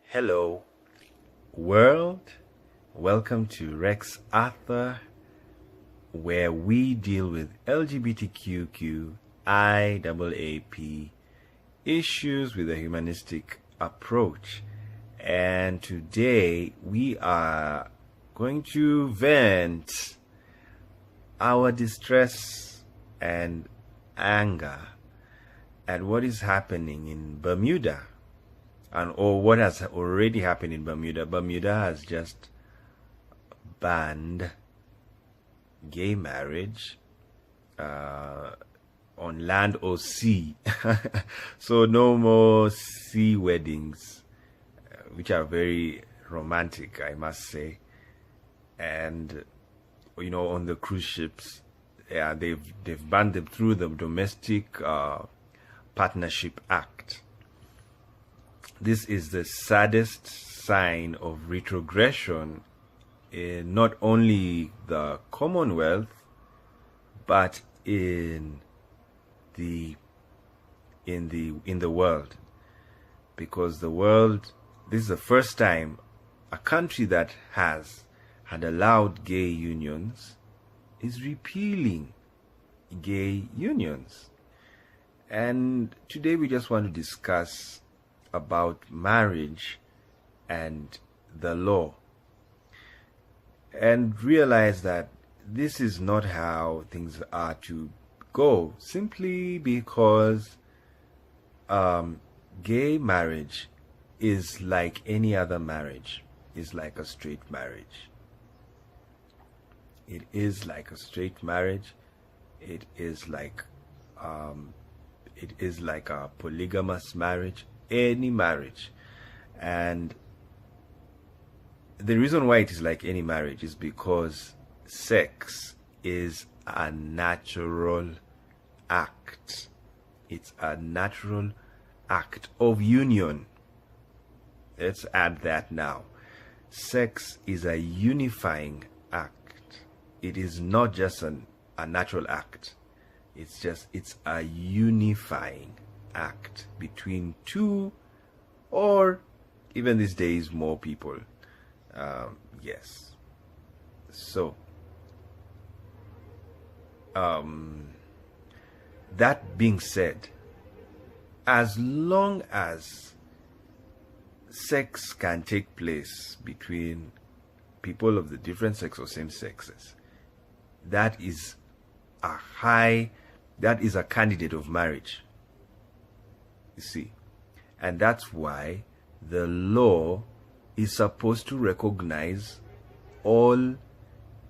Hello, world. Welcome to Rex Arthur, where we deal with LGBTQIAAP issues with a humanistic approach. And today we are going to vent our distress and anger at what is happening in Bermuda. Or what has already happened in Bermuda. Bermuda has just banned gay marriage on land or sea. So no more sea weddings, which are very romantic, I must say. And on the cruise ships, they've banned them through the Domestic Partnership Act. This is the saddest sign of retrogression in not only the Commonwealth, but in the world. Because the world, this is the first time a country that had allowed gay unions is repealing gay unions. And today we just want to discuss about marriage and the law, and realize that this is not how things are to go, simply because gay marriage is like any other marriage, is like a straight marriage. It is like a straight marriage. It is like a polygamous marriage, any marriage. And the reason why it is like any marriage is because sex is a natural act. It's a natural act of union. Let's add that now. Sex is a unifying act. It is not just a natural act. It's a unifying act between two, or even these days more people. Yes. So that being said, as long as sex can take place between people of the different sex or same sexes, that is a candidate of marriage. You see, and that's why the law is supposed to recognize all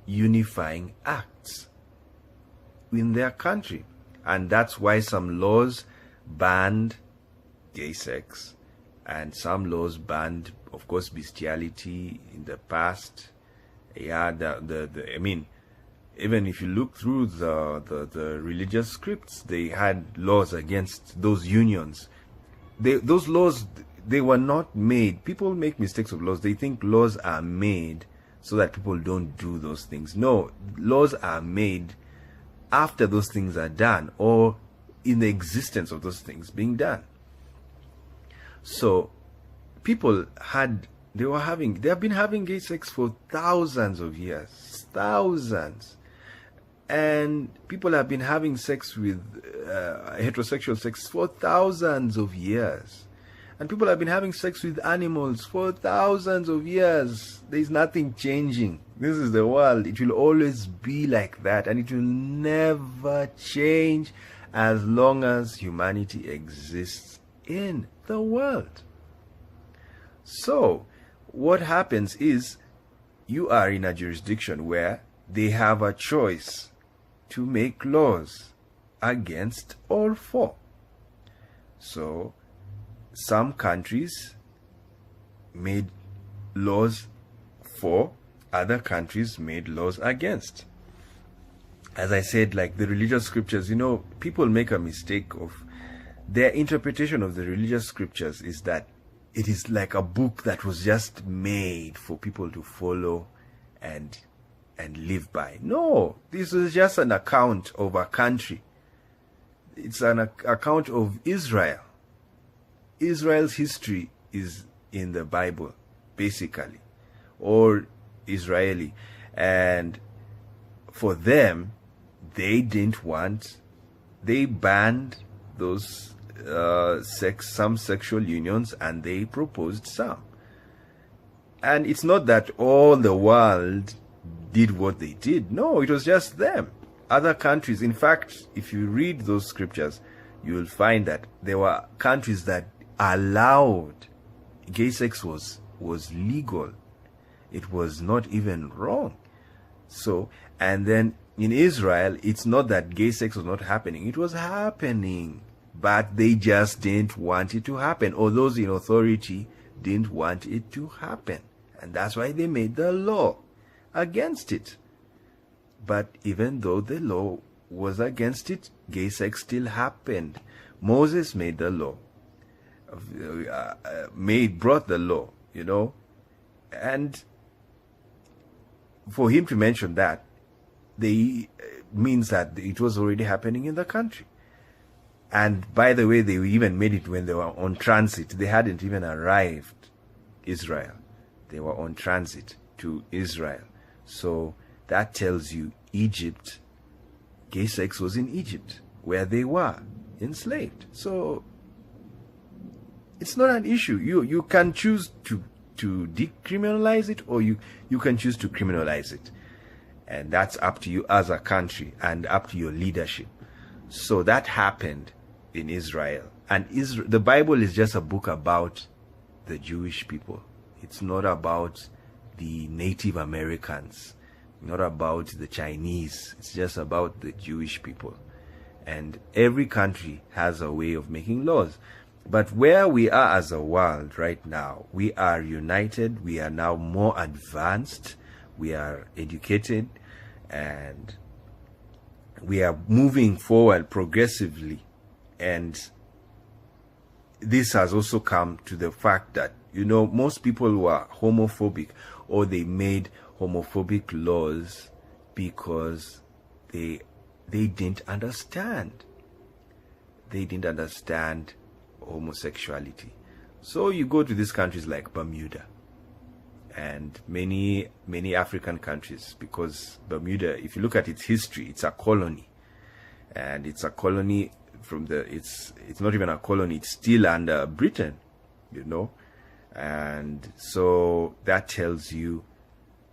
unifying acts in their country. And that's why some laws banned gay sex, and some laws banned, of course, bestiality in the past. Even if you look through the religious scripts, they had laws against those unions. Those laws, they were not made. People make mistakes of laws. They think laws are made so that people don't do those things. No, laws are made after those things are done, or in the existence of those things being done. So people they have been having gay sex for thousands of years. Thousands. And people have been having sex with heterosexual sex for thousands of years. And people have been having sex with animals for thousands of years. There's nothing changing. This is the world. It will always be like that. And it will never change as long as humanity exists in the world. So, what happens is, you are in a jurisdiction where they have a choice to make laws against or for. So, some countries made laws for, other countries made laws against. As I said, like the religious scriptures, people make a mistake of their interpretation of the religious scriptures is that it is like a book that was just made for people to follow and live by. No, this is just an account of a country. It's an account of Israel. Israel's history is in the Bible, basically, or Israeli. And for them, they banned those some sexual unions, and they proposed some. And it's not that all the world did what they did. No, it was just them. Other countries, in fact, if you read those scriptures, you will find that there were countries that allowed gay sex was legal. It was not even wrong. So, and then in Israel, it's not that gay sex was not happening. It was happening, but they just didn't want it to happen, or those in authority didn't want it to happen. And that's why they made the law against it. But even though the law was against it, gay sex still happened. Moses made the law, brought the law, and for him to mention that, means that it was already happening in the country. And by the way, they even made it when they were on transit. They hadn't even arrived Israel. They were on transit to Israel. So that tells you Egypt, gay sex was in Egypt, where they were enslaved. So it's not an issue. You can choose to decriminalize it, or you can choose to criminalize it. And that's up to you as a country and up to your leadership. So that happened in Israel. And the Bible is just a book about the Jewish people. It's not about the Native Americans, not about the Chinese. It's just about the Jewish people. And every country has a way of making laws. But where we are as a world right now, we are united, we are now more advanced, we are educated, and we are moving forward progressively. And this has also come to the fact that, most people were homophobic, or they made homophobic laws because they didn't understand. They didn't understand homosexuality. So you go to these countries like Bermuda and many African countries, because Bermuda, if you look at its history, it's a colony, and it's a colony it's not even a colony, it's still under Britain, and so that tells you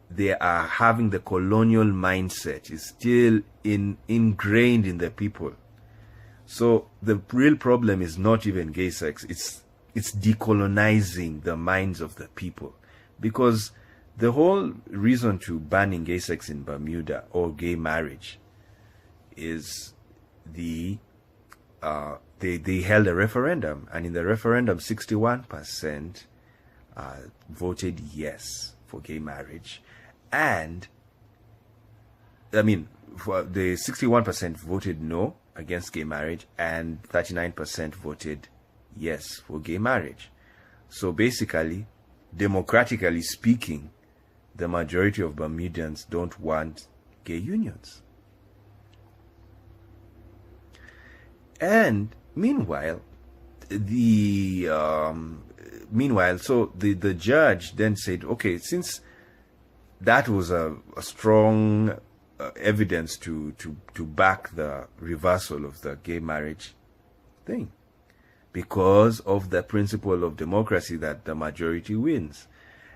they are having the colonial mindset is still ingrained in the people. So the real problem is not even gay sex, it's decolonizing the minds of the people. Because the whole reason to banning gay sex in Bermuda, or gay marriage, is they held a referendum, and in the referendum 61% voted yes for gay marriage. And the 61% voted no against gay marriage, and 39% voted yes for gay marriage. So basically, democratically speaking, the majority of Bermudians don't want gay unions. And meanwhile, so the judge then said, okay, since that was a strong evidence to back the reversal of the gay marriage thing, because of the principle of democracy, that the majority wins.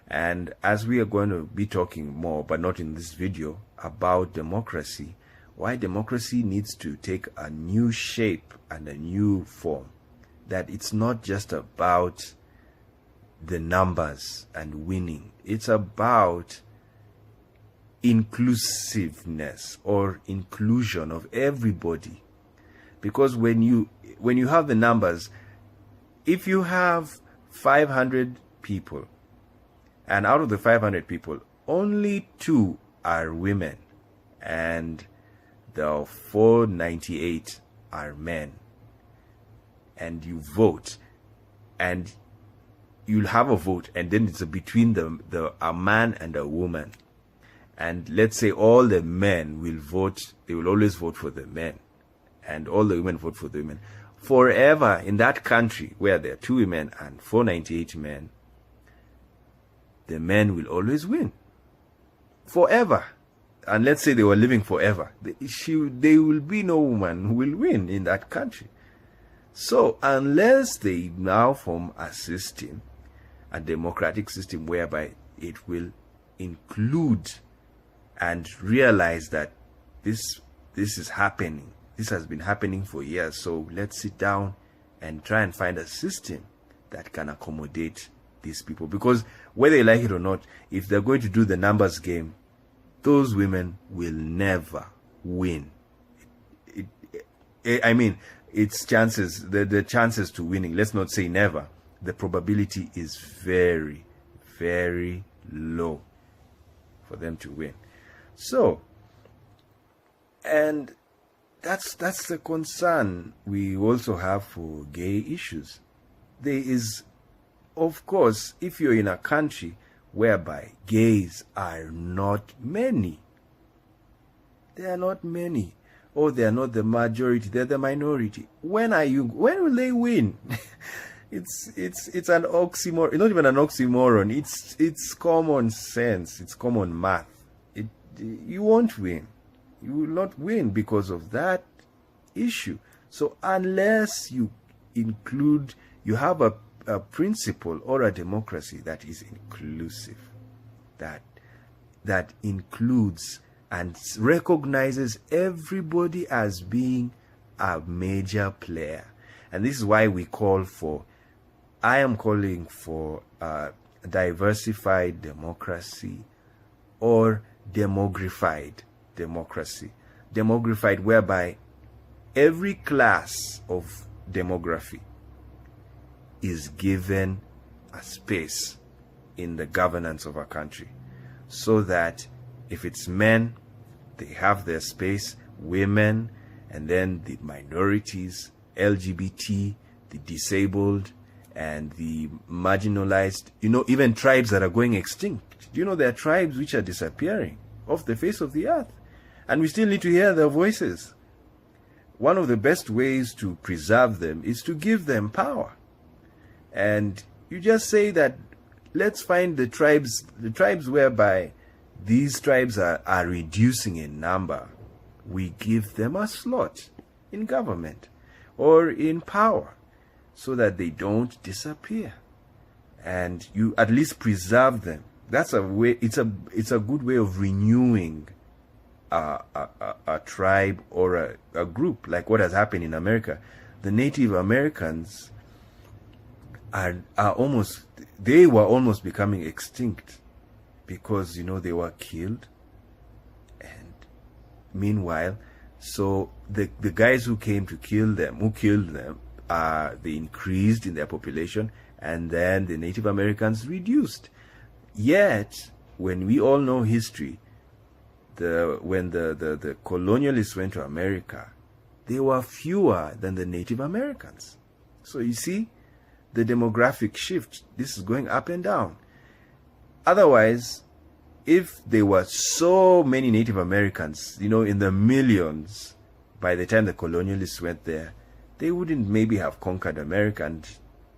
And as we are going to be talking more, but not in this video, about democracy, why democracy needs to take a new shape and a new form, that it's not just about the numbers and winning, it's about inclusiveness or inclusion of everybody. Because when you have the numbers, if you have 500 people, and out of the 500 people, only 2 are women, and the 498 are men, and you vote, and you'll have a vote, and then it's between a man and a woman, and let's say all the men will vote, they will always vote for the men, and all the women vote for the women. Forever in that country where there are 2 women and 498 men, the men will always win forever. And let's say they were living forever, there will be no woman who will win in that country. So unless they now form a system, a democratic system whereby it will include and realize that this is happening, this has been happening for years, so let's sit down and try and find a system that can accommodate these people. Because whether you like it or not, if they're going to do the numbers game, those women will never win. I mean, its chances, the chances to winning, let's not say never, the probability is very, very low for them to win. So, and that's the concern we also have for gay issues. There is, of course, if you're in a country whereby gays are not many, they are not many, or they are not the majority, they're the minority. When will they win? It's an oxymoron. Not even an oxymoron. It's common sense. It's common math. You won't win. You will not win because of that issue. So unless you have a principle or a democracy that is inclusive, that includes and recognizes everybody as being a major player. And this is why I am calling for diversified democracy or demographied democracy. Demographied, whereby every class of demography is given a space in the governance of a country, so that if it's men, they have their space, women, and then the minorities, LGBT, the disabled, and the marginalized, even tribes that are going extinct. There are tribes which are disappearing off the face of the earth, and we still need to hear their voices. One of the best ways to preserve them is to give them power. And you just say that, let's find the tribes whereby these tribes are reducing in number. We give them a slot in government or in power so that they don't disappear. And you at least preserve them. That's a way. It's a good way of renewing a tribe or a group, like what has happened in America. The Native Americans were almost becoming extinct because they were killed. And meanwhile, so the guys who killed them, they increased in their population, and then the Native Americans reduced. Yet, when we all know history, when the colonialists went to America, they were fewer than the Native Americans. So you see, the demographic shift, this is going up and down. Otherwise, if there were so many Native Americans, in the millions, by the time the colonialists went there, they wouldn't maybe have conquered America, and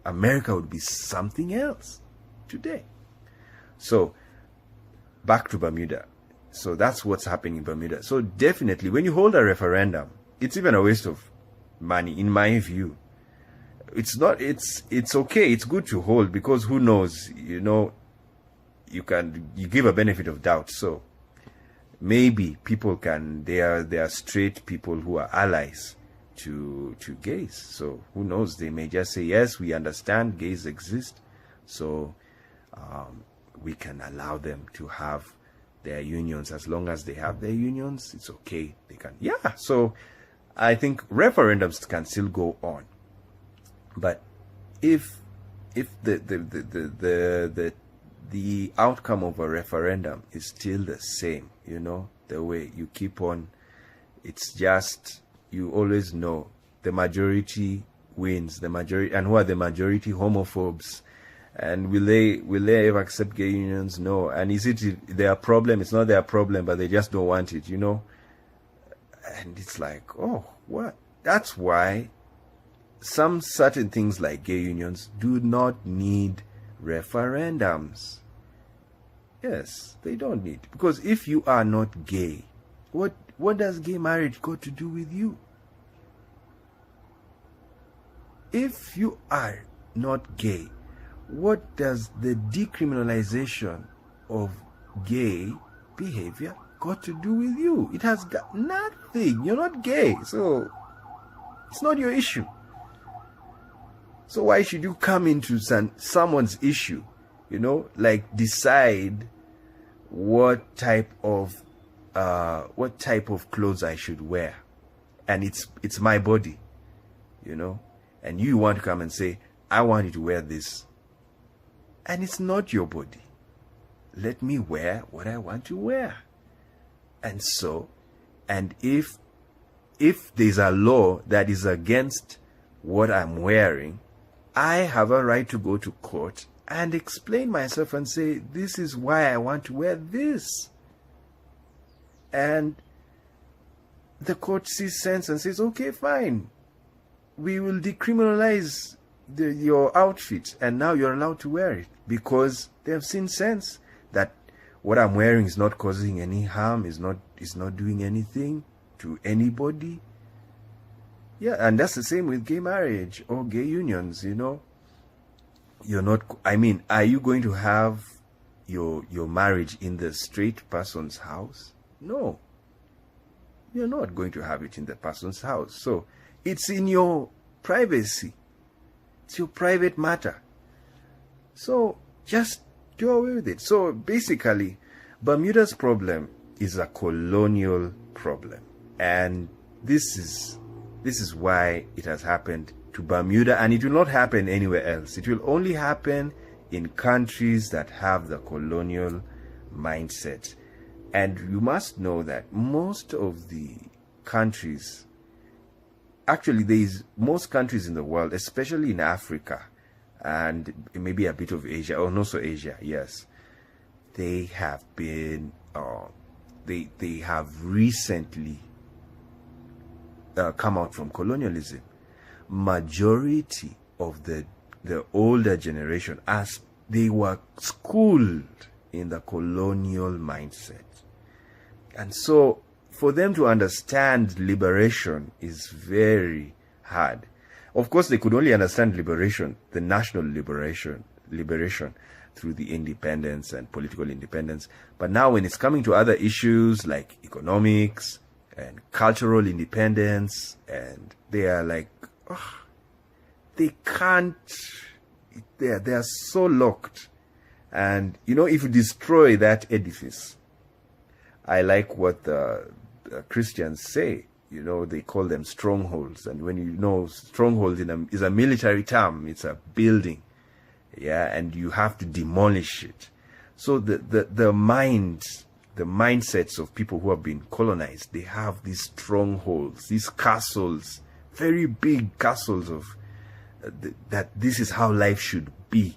America would be something else today. So, back to Bermuda. So that's what's happening in Bermuda. So definitely, when you hold a referendum, it's even a waste of money, in my view. It's okay. It's good to hold, because who knows, you give a benefit of doubt. So maybe people they are straight people who are allies to gays. So who knows, they may just say, yes, we understand gays exist. So we can allow them to have their unions. As long as they have their unions, it's okay. They can, So I think referendums can still go on. But if the outcome of a referendum is still the same, the way you keep on, it's just, you always know the majority wins, and who are the majority? Homophobes. And will they ever accept gay unions? No. And is it their problem? It's not their problem, but they just don't want it, And it's like, oh, what? That's why some certain things like gay unions do not need referendums. Yes, they don't need. Because if you are not gay, what does gay marriage got to do with you? If you are not gay, what does the decriminalization of gay behavior got to do with you? It has got nothing. You're not gay, so it's not your issue. So why should you come into someone's issue, like decide what type of clothes I should wear? And it's my body, and you want to come and say, I want you to wear this. And it's not your body. Let me wear what I want to wear. And if there's a law that is against what I'm wearing, I have a right to go to court and explain myself and say, this is why I want to wear this. And the court sees sense and says, okay, fine. We will decriminalize your outfit, and now you're allowed to wear it, because they have seen sense that what I'm wearing is not causing any harm, is not doing anything to anybody. Yeah, and that's the same with gay marriage or gay unions, You're not, are you going to have your marriage in the straight person's house? No. You're not going to have it in the person's house. So it's in your privacy. It's your private matter. So just do away with it. So basically, Bermuda's problem is a colonial problem. And this is why it has happened to Bermuda, and it will not happen anywhere else. It will only happen in countries that have the colonial mindset. And you must know that most of the countries, actually most countries in the world, especially in Africa and maybe a bit of Asia, or also Asia, yes, they have been, they have recently come out from colonialism. Majority of the older generation, as they were schooled in the colonial mindset. And so for them to understand liberation is very hard. Of course, they could only understand liberation, the national liberation through the independence and political independence. But now when it's coming to other issues like economics and cultural independence, and they are like, they can't, they are so locked. And, if you destroy that edifice, I like what the Christians say, they call them strongholds. And when stronghold is a military term, it's a building. Yeah, and you have to demolish it. So the mindsets of people who have been colonized, they have these strongholds, these castles, very big castles of that this is how life should be.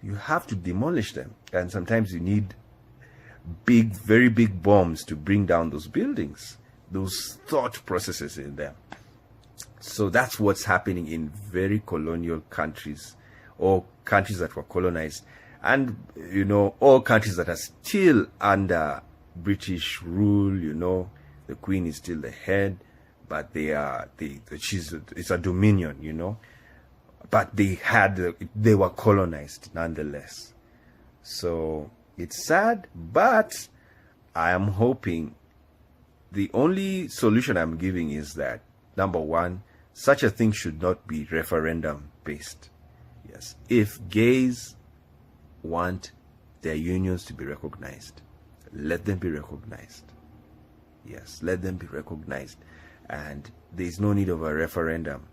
You have to demolish them. And sometimes you need very big bombs to bring down those buildings, those thought processes in them. So that's what's happening in very colonial countries, or countries that were colonized, and all countries that are still under British rule. The Queen is still the head, but it's a dominion, but they were colonized nonetheless. So it's sad, but I am hoping, the only solution I'm giving is that, number one, such a thing should not be referendum based. Yes. If gays want their unions to be recognized, let them be recognized. Yes, let them be recognized. And there's no need of a referendum.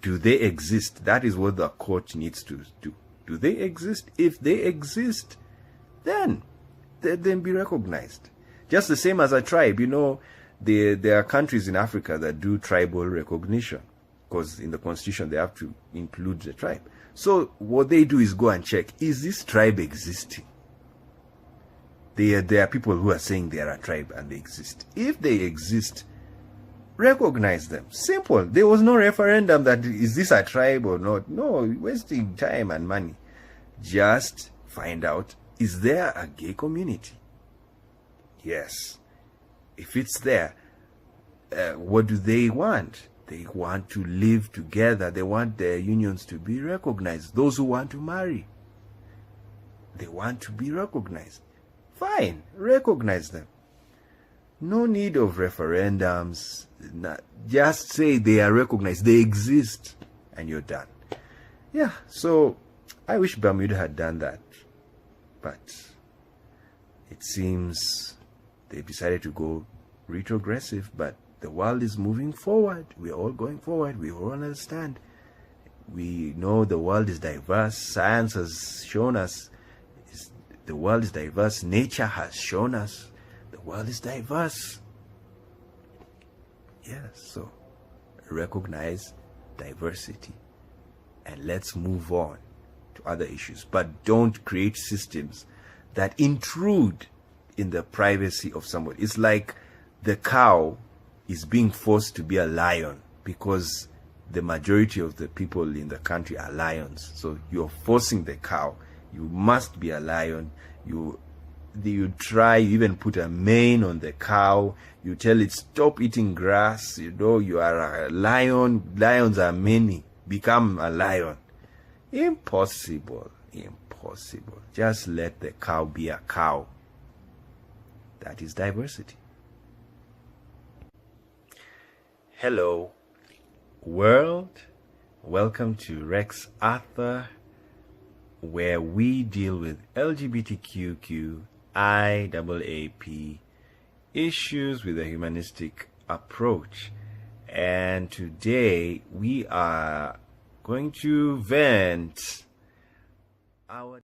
Do they exist? That is what the court needs to do. Do they exist? If they exist, then let them be recognized. Just the same as a tribe. There are countries in Africa that do tribal recognition, because in the constitution they have to include the tribe. So what they do is go and check, is this tribe existing? There are people who are saying they are a tribe and they exist. If they exist, recognize them. Simple. There was no referendum that is this a tribe or not. No, wasting time and money. Just find out, Is there a gay community? Yes. If it's there, what do they want? They want to live together. They want their unions to be recognized. Those who want to marry, they want to be recognized. Fine, recognize them. No need of referendums. Just say they are recognized, they exist, and you're done. Yeah, so I wish Bermuda had done that. But it seems they decided to go retrogressive, but the world is moving forward. We're all going forward. We all understand. We know the world is diverse. Science has shown us the world is diverse. Nature has shown us the world is diverse. Yes, so recognize diversity and let's move on to other issues. But don't create systems that intrude in the privacy of somebody. It's like the cow is being forced to be a lion because the majority of the people in the country are lions. So you're forcing the cow. You must be a lion. You try, you even put a mane on the cow. You tell it, stop eating grass. You are a lion. Lions are many. Become a lion. Impossible. Impossible. Just let the cow be a cow. That is diversity. Hello, world. Welcome to Rex Arthur, where we deal with LGBTQIAAP issues with a humanistic approach. And today we are going to vent our